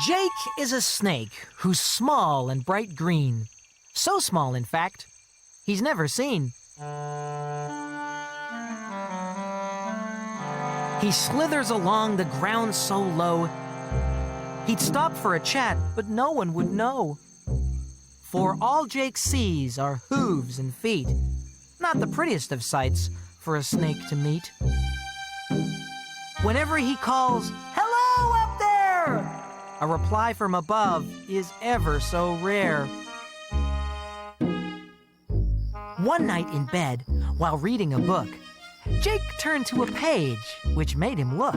Jake is a snake who's small and bright green. So small, in fact, he's never seen. He slithers along the ground so low, he'd stop for a chat, but no one would know. For all Jake sees are hooves and feet, not the prettiest of sights for a snake to meet. Whenever he calls, "Hello up there!" a reply from above is ever so rare. One night in bed, while reading a book, Jake turned to a page which made him look.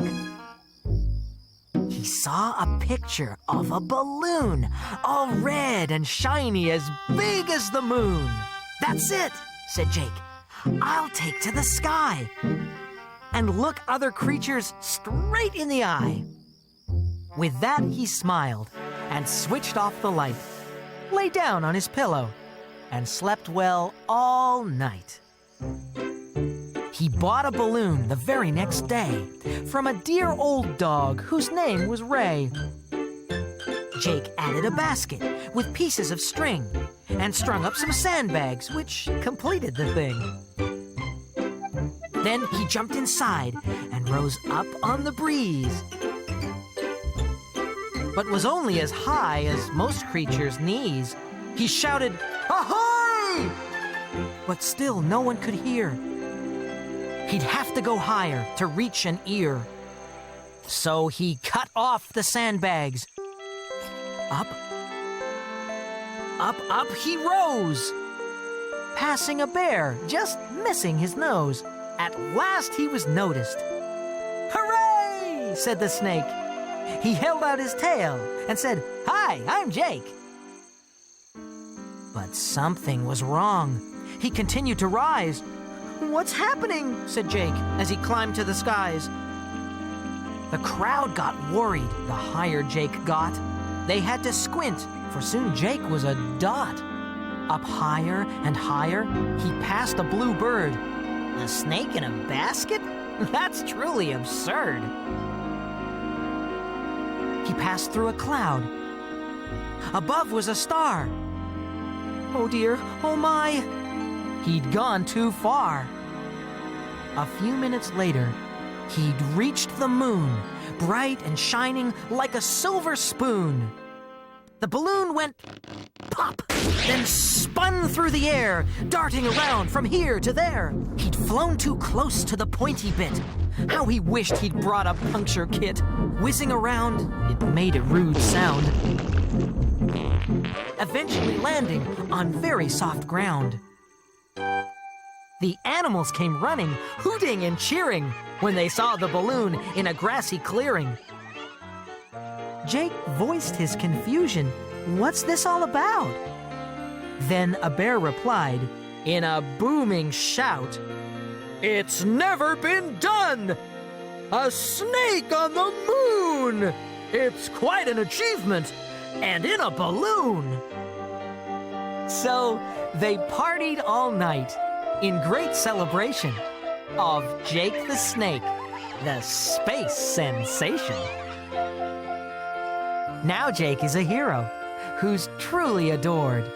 He saw a picture of a balloon, all red and shiny, as big as the moon. "That's it," said Jake. "I'll take to the sky and look other creatures straight in the eye." With that, he smiled and switched off the light, lay down on his pillow, and slept well all night. He bought a balloon the very next day from a dear old dog whose name was Ray. Jake added a basket with pieces of string and strung up some sandbags, which completed the thing. Then he jumped inside and rose up on the breeze, but was only as high as most creatures' knees. He shouted, "Ahoy!" but still no one could hear. He'd have to go higher to reach an ear. So he cut off the sandbags. Up, up, up he rose, passing a bear, just missing his nose. At last he was noticed. "Hooray!" said the snake. He held out his tail and said, "Hi, I'm Jake." But something was wrong. He continued to rise. "What's happening?" said Jake as he climbed to the skies. The crowd got worried the higher Jake got. They had to squint, for soon Jake was a dot. Up higher and higher, he passed a blue bird. A snake in a basket? That's truly absurd. He passed through a cloud. Above was a star. Oh dear, oh my! He'd gone too far. A few minutes later, he'd reached the moon, bright and shining like a silver spoon. The balloon went pop, then spun through the air, darting around from here to there. He'd flown too close to the pointy bit. How he wished he'd brought a puncture kit. Whizzing around, it made a rude sound, eventually landing on very soft ground. The animals came running, hooting and cheering when they saw the balloon in a grassy clearing. Jake voiced his confusion. "What's this all about?" Then a bear replied in a booming shout, "It's never been done! A snake on the moon! It's quite an achievement, and in a balloon!" So they partied all night in great celebration of Jake the Snake, the space sensation. Now Jake is a hero who's truly adored.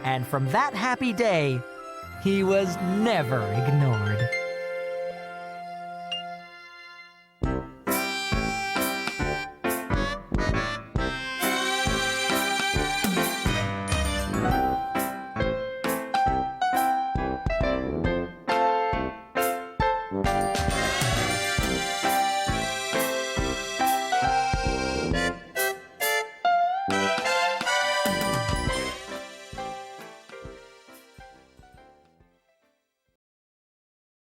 And from that happy day, he was never ignored.